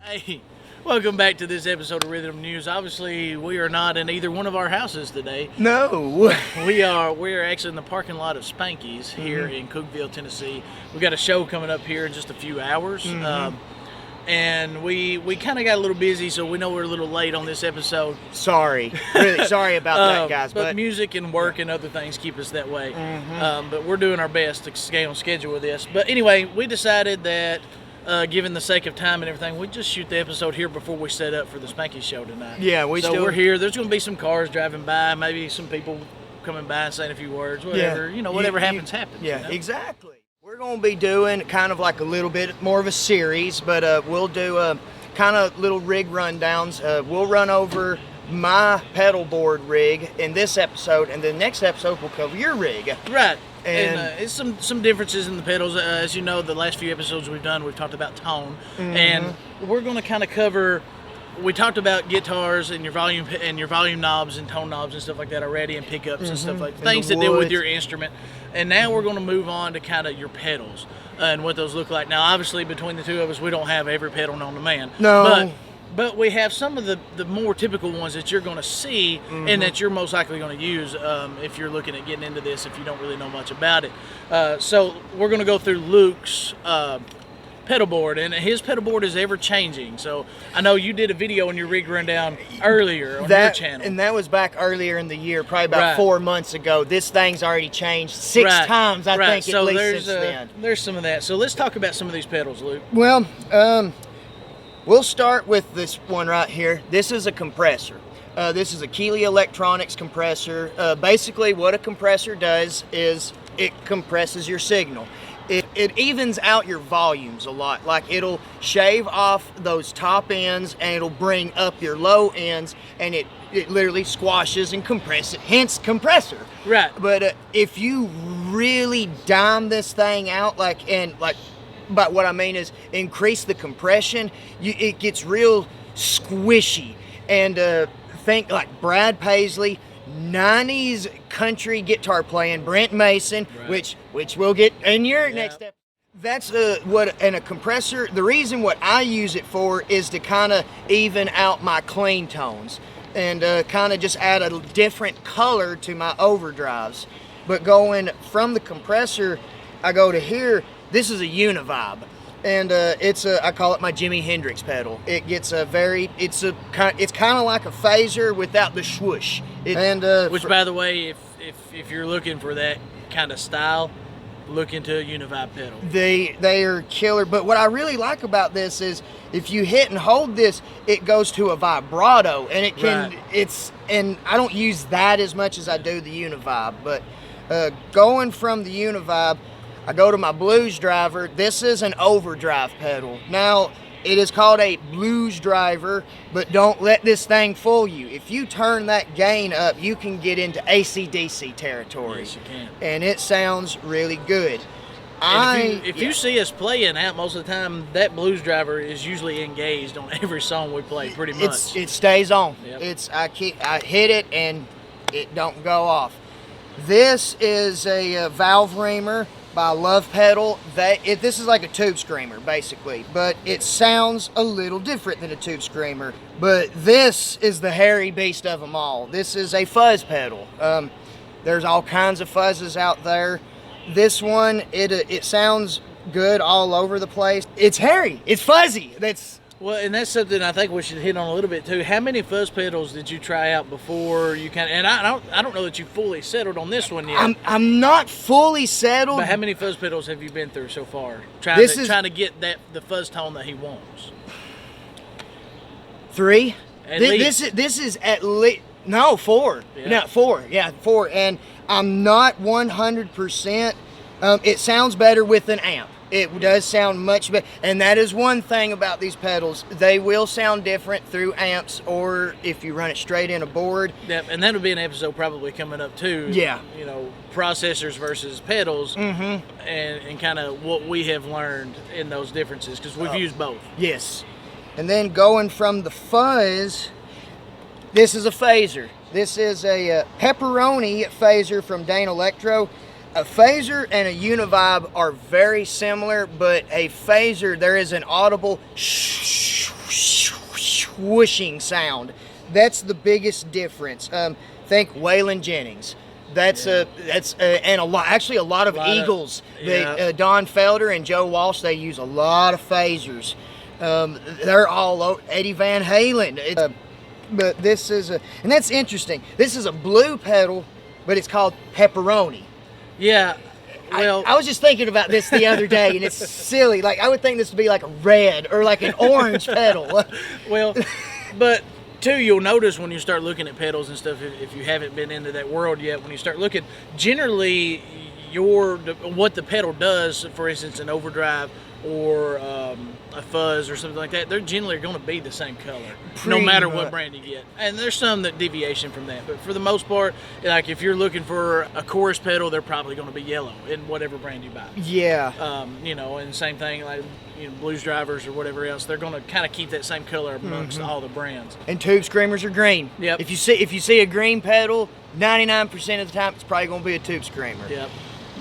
Hey, welcome back to this episode of Rhythm News. Obviously, we are not in either one of our houses today. No. We are actually in the parking lot of Spanky's here in Cookeville, Tennessee. We got a show coming up here in just a few hours. And we kind of got a little busy, so we know we're a little late on this episode. Sorry. Really sorry about that, guys. But music and work and other things keep us that way. But we're doing our best to stay on schedule with this. But anyway, we decided that given the sake of time and everything, we just shoot the episode here before we set up for the Spanky show tonight. Yeah, we're here. There's going to be some cars driving by, maybe some people coming by and saying a few words, whatever. Yeah. You know, whatever happens. Yeah, you know? exactly. We're going to be doing kind of like a little bit more of a series, but we'll do kind of little rig rundowns. We'll run over my pedal board rig in this episode, and the next episode we'll cover your rig. Right. And it's some differences in the pedals. As you know, the last few episodes we've done, we've talked about tone, and we're going to kind of cover. We talked about guitars and your volume knobs and tone knobs and stuff like that already, and pickups and stuff like that, things to do with your instrument. And now we're going to move on to kind of your pedals and what those look like. Now, obviously, between the two of us, we don't have every pedal known to man. No. But we have some of the more typical ones that you're going to see and that you're most likely going to use if you're looking at getting into this, if you don't really know much about it. So we're going to go through Luke's pedal board, and his pedal board is ever changing. So I know you did a video on your rig rundown earlier on your channel. And that was back earlier in the year, probably about 4 months ago. This thing's already changed six times, I think, so at least since then. There's some of that. So let's talk about some of these pedals, Luke. Well, we'll start with this one right here. This is a compressor. This is a Keeley Electronics compressor. Basically, what a compressor does is it compresses your signal. It evens out your volumes a lot. Like, it'll shave off those top ends and it'll bring up your low ends, and it literally squashes and compresses it, hence compressor. Right. But if you really dime this thing out, but what I mean is increase the compression, it gets real squishy. And think like Brad Paisley, 90s country guitar playing, Brent Mason, which we'll get in your next step. That's a compressor. The reason what I use it for is to kind of even out my clean tones and kind of just add a different color to my overdrives. But going from the compressor, I go to here. This is a Univibe, and I call it my Jimi Hendrix pedal. It gets it's kind of like a phaser without the swoosh. Which, by the way, if you're looking for that kind of style, look into a Univibe pedal. They are killer. But what I really like about this is if you hit and hold this, it goes to a vibrato, and it can. And I don't use that as much as I do the Univibe. But going from the Univibe, I go to my Blues Driver. This is an overdrive pedal. Now, it is called a Blues Driver, but don't let this thing fool you. If you turn that gain up, you can get into AC/DC territory. Yes, you can. And it sounds really good. If you see us playing out most of the time, that Blues Driver is usually engaged on every song we play, pretty much. It stays on. Yep. I hit it and it don't go off. This is a valve reamer by Love Pedal. This is like a tube screamer, basically, but it sounds a little different than a tube screamer. But this is the hairy beast of them all. This is a fuzz pedal. There's all kinds of fuzzes out there. This one, it sounds good all over the place. It's hairy. It's fuzzy. And that's something I think we should hit on a little bit too. How many fuzz pedals did you try out before you and I don't know that you fully settled on this one yet. I'm not fully settled. But how many fuzz pedals have you been through so far? Trying to get the fuzz tone that he wants. 3. At least. This is at least 4. Yeah. No, 4. Yeah, 4. And I'm not 100%. It sounds better with an amp. It does sound much better, and that is one thing about these pedals. They will sound different through amps, or if you run it straight in a board. Yep, and that'll be an episode probably coming up too. Yeah. You know, processors versus pedals, and kind of what we have learned in those differences, because we've used both. Yes. And then going from the fuzz, this is a phaser. This is a pepperoni phaser from Dane Electro. A phaser and a Univibe are very similar, but a phaser, there is an audible shh whooshing sound. That's the biggest difference. Think Waylon Jennings. And a lot of Eagles. Don Felder and Joe Walsh, they use a lot of phasers. They're all Eddie Van Halen. But this is and that's interesting. This is a blue pedal, but it's called Pepperoni. Yeah. Well, I was just thinking about this the other day, and it's silly. Like, I would think this would be like a red or like an orange pedal. Well, but too, you'll notice when you start looking at pedals and stuff, if you haven't been into that world yet, when you start looking, generally what the pedal does, for instance, an overdrive or a fuzz or something like that, they're generally going to be the same color, no matter what brand you get. And there's some that deviation from that, but for the most part, like if you're looking for a chorus pedal, they're probably going to be yellow in whatever brand you buy. Yeah. And same thing like Blues Drivers or whatever else, they're going to kind of keep that same color amongst all the brands. And Tube Screamers are green. Yep. If you see a green pedal, 99% of the time it's probably going to be a Tube Screamer. Yep.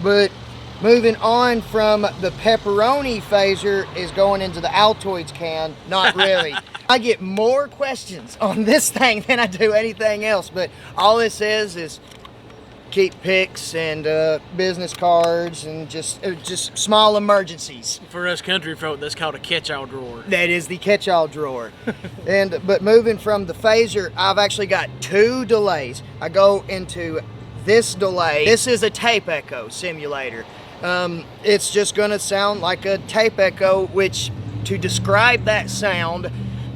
But moving on from the Pepperoni phaser is going into the Altoids can. Not really. I get more questions on this thing than I do anything else, but all this is keep pics and business cards and just small emergencies. For us country folk, that's called a catch-all drawer. That is the catch-all drawer. But moving from the phaser, I've actually got two delays. I go into this delay. This is a tape echo simulator. It's just going to sound like a tape echo, which to describe that sound,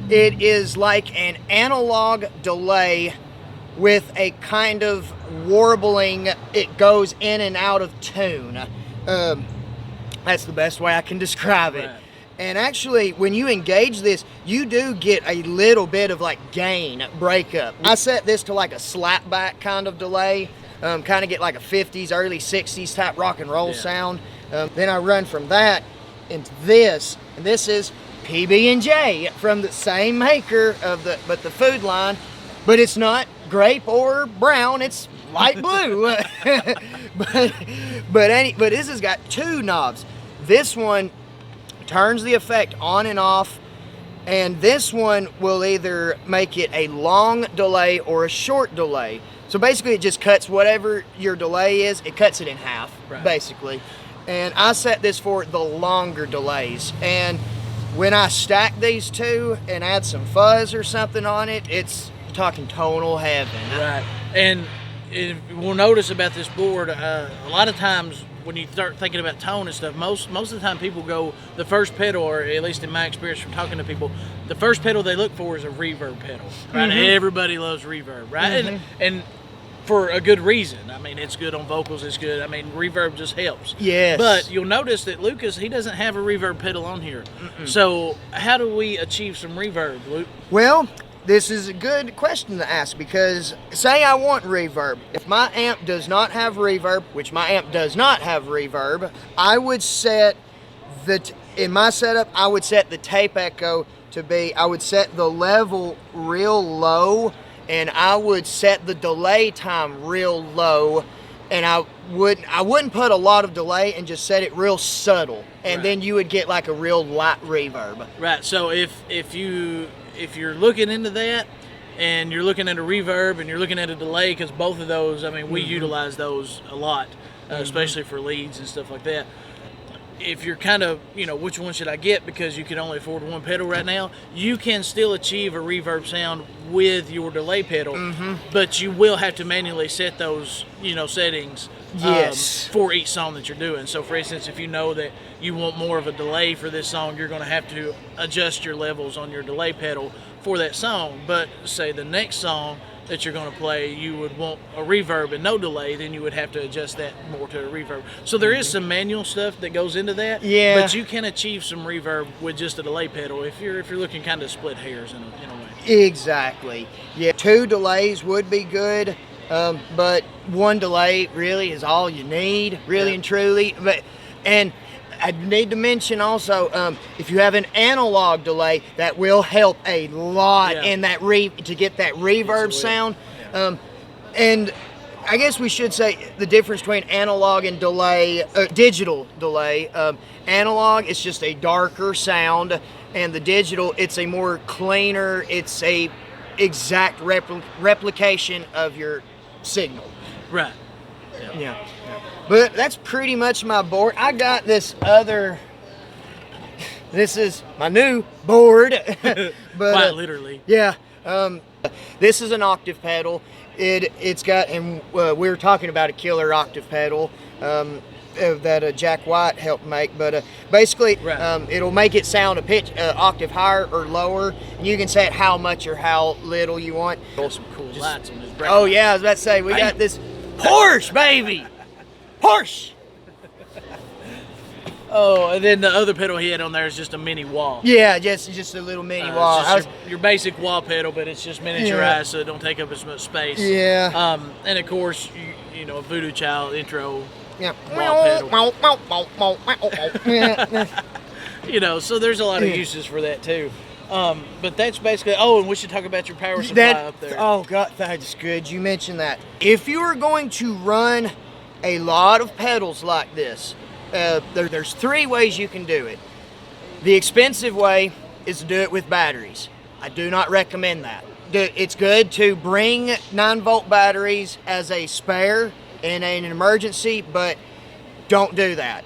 it is like an analog delay with a kind of warbling. It goes in and out of tune. That's the best way I can describe it. Right. And actually, when you engage this, you do get a little bit of like gain breakup. I set this to like a slapback kind of delay. Kind of get like a 50s, early 60s type rock and roll sound. Then I run from that into this, and this is PB&J from the same maker but the Food line, but it's not grape or brown, it's light blue. but this has got two knobs. This one turns the effect on and off, and this one will either make it a long delay or a short delay. So basically it just cuts whatever your delay is, it cuts it in half, basically. And I set this for the longer delays. And when I stack these two and add some fuzz or something on it, it's talking tonal heaven. Right. And we'll notice about this board, a lot of times when you start thinking about tone and stuff, most of the time people go, the first pedal, or at least in my experience from talking to people, the first pedal they look for is a reverb pedal, right? Everybody loves reverb, right? And for a good reason. I mean, it's good on vocals, it's good. I mean, reverb just helps. Yes. But you'll notice that Lucas, he doesn't have a reverb pedal on here. So how do we achieve some reverb, Luke? Well, this is a good question to ask, because say I want reverb. If my amp does not have reverb, which my amp does not have reverb, I would set in my setup, I would set the tape echo to be, I would set the level real low, and I would set the delay time real low, and I wouldn't put a lot of delay and just set it real subtle, and then you would get like a real light reverb. Right. So if you're looking into that, and you're looking at a reverb and you're looking at a delay, because both of those, I mean, we utilize those a lot, especially for leads and stuff like that. If you're kind of, which one should I get because you can only afford one pedal right now, you can still achieve a reverb sound with your delay pedal, but you will have to manually set those, settings for each song that you're doing. So for instance, if you know that you want more of a delay for this song, you're going to have to adjust your levels on your delay pedal for that song. But say the next song that you're going to play, you would want a reverb and no delay, then you would have to adjust that more to a reverb. So there is some manual stuff that goes into that, but you can achieve some reverb with just a delay pedal if you're looking kind of split hairs in a way. Exactly. Yeah, 2 delays would be good, but 1 delay really is all you need, really and truly. And I need to mention also, if you have an analog delay, that will help a lot in that to get that reverb sound. And I guess we should say the difference between analog and delay, digital delay. Analog is just a darker sound, and the digital, it's a more cleaner, it's a exact replication of your signal. Right. Yeah. But that's pretty much my board. I got this other. This is my new board. But Quite literally. Yeah. This is an octave pedal. It's got, and we were talking about a killer octave pedal that Jack White helped make. But basically, Right. It'll make it sound a pitch octave higher or lower. You can set how much or how little you want. Some cool lights on this. Oh yeah, I was about to say we got this Porsche, baby. Porsche. Oh, and then the other pedal he had on there is just a mini wah. Yeah, just a little mini wall. It's just your basic wah pedal, but it's just miniaturized, so it don't take up as much space. Yeah. And of course, you know, Voodoo Child intro. Yeah. Wah You know, so there's a lot of uses for that too. But that's basically. Oh, and we should talk about your power supply up there. Oh God, that's good. You mentioned that. If you are going to run a lot of pedals like this, there's 3 ways you can do it. The expensive way is to do it with batteries. I do not recommend that. It's good to bring 9-volt batteries as a spare in an emergency, but don't do that.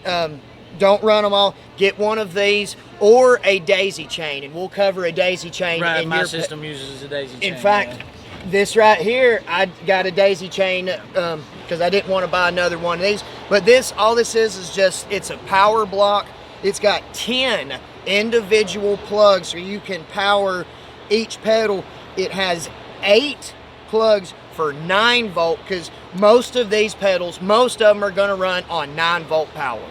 Don't run them all. Get one of these or a daisy chain, and we'll cover a daisy chain. Right, in my your system uses a daisy chain. In fact, this right here, I got a daisy chain because I didn't want to buy another one of these. But all this is just, it's a power block. It's got 10 individual plugs so you can power each pedal. It has 8 plugs for 9-volt because most of these pedals, most of them are going to run on 9-volt power.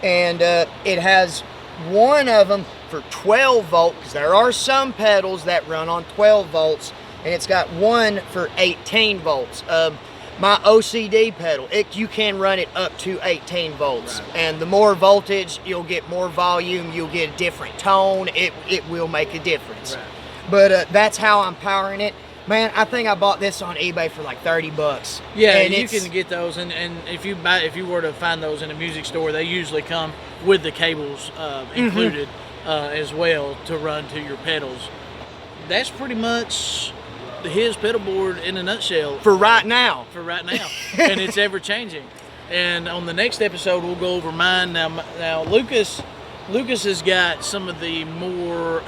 And it has one of them for 12-volt because there are some pedals that run on 12 volts, and it's got one for 18 volts. My OCD pedal, you can run it up to 18 volts. Right. And the more voltage, you'll get more volume, you'll get a different tone. It will make a difference. Right. But that's how I'm powering it. Man, I think I bought this on eBay for like $30. Yeah, and you can get those, and if you were to find those in a music store, they usually come with the cables included as well to run to your pedals. That's pretty much his pedal board in a nutshell for right now. For right now, and it's ever changing. And on the next episode, we'll go over mine. Now Lucas has got some of the more,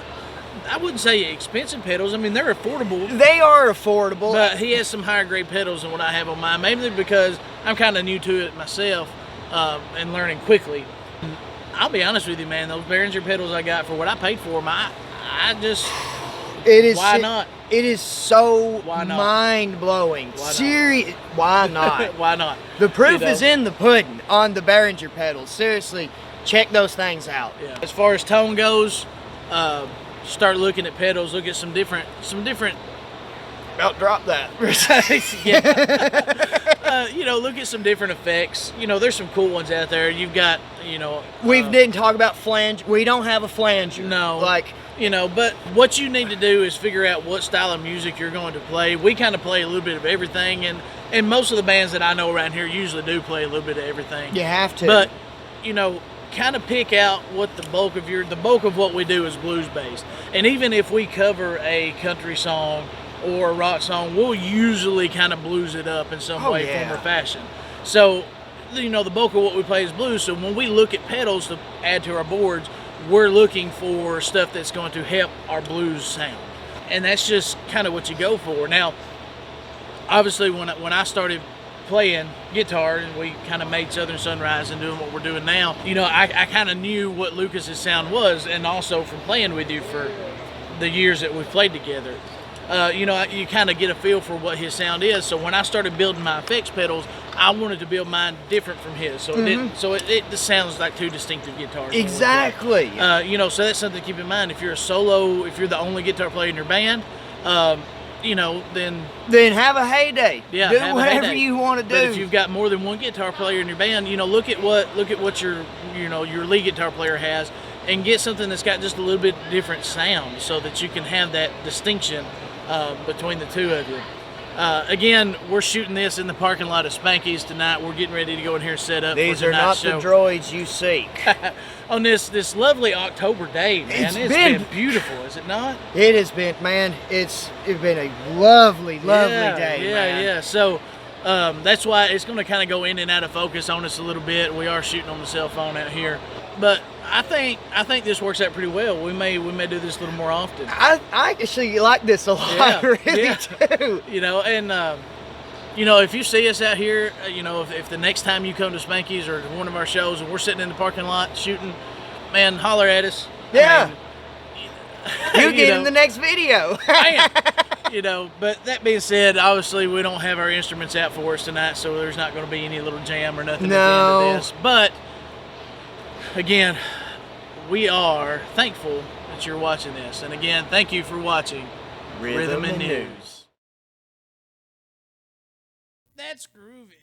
I wouldn't say expensive pedals. I mean, they're affordable. They are affordable. But he has some higher grade pedals than what I have on mine, mainly because I'm kind of new to it myself and learning quickly. I'll be honest with you, man. Those Behringer pedals I got for what I paid for them, I just... Why not? It is so mind-blowing. Why not? Why not? The proof is in the pudding on the Behringer pedals. Seriously, check those things out. Yeah. As far as tone goes, start looking at pedals. Look at some different. Don't drop that. Yeah. Look at some different effects. There's some cool ones out there. You've got, We didn't talk about flange. We don't have a flanger. No. But what you need to do is figure out what style of music you're going to play. We kind of play a little bit of everything, and most of the bands that I know around here usually do play a little bit of everything. You have to. But, kind of pick out what the bulk of what we do is blues based. And even if we cover a country song or a rock song, we'll usually kind of blues it up in some way, form, or fashion. So, the bulk of what we play is blues. So when we look at pedals to add to our boards, we're looking for stuff that's going to help our blues sound. And that's just kind of what you go for. Now, obviously, when I started playing guitar and we kind of made Southern Sunrise and doing what we're doing now, I kind of knew what Lucas's sound was, and also from playing with you for the years that we've played together. You kind of get a feel for what his sound is. So when I started building my effects pedals, I wanted to build mine different from his. So it just sounds like 2 distinctive guitars. Exactly. So that's something to keep in mind. If you're if you're the only guitar player in your band, then have a heyday. Yeah, do whatever you want to do. But if you've got more than one guitar player in your band, look at what your lead guitar player has, and get something that's got just a little bit different sound, so that you can have that distinction between the two of you. Again, we're shooting this in the parking lot of Spanky's tonight. We're getting ready to go in here and set up. These for are not tonight's the show. droids you seek. On this lovely October day, man. It's It's been- been beautiful, is it not? It has been, man. It's been a lovely, lovely Yeah, day, yeah, man. yeah. So that's why it's going to kind of go in and out of focus on us a little bit. We are shooting on the cell phone out here, but I think this works out pretty well. We may do this a little more often. I actually like this a lot, Yeah, really yeah. do. You know, and if you see us out here, if the next time you come to Spanky's or one of our shows and we're sitting in the parking lot shooting, man, holler at us. Yeah. You you get know. in the next video. Bam! But that being said, obviously we don't have our instruments out for us tonight, so there's not going to be any little jam or nothing No. at the end of this. But again, we are thankful that you're watching this, and again, thank you for watching Rhythm and News. That's groovy.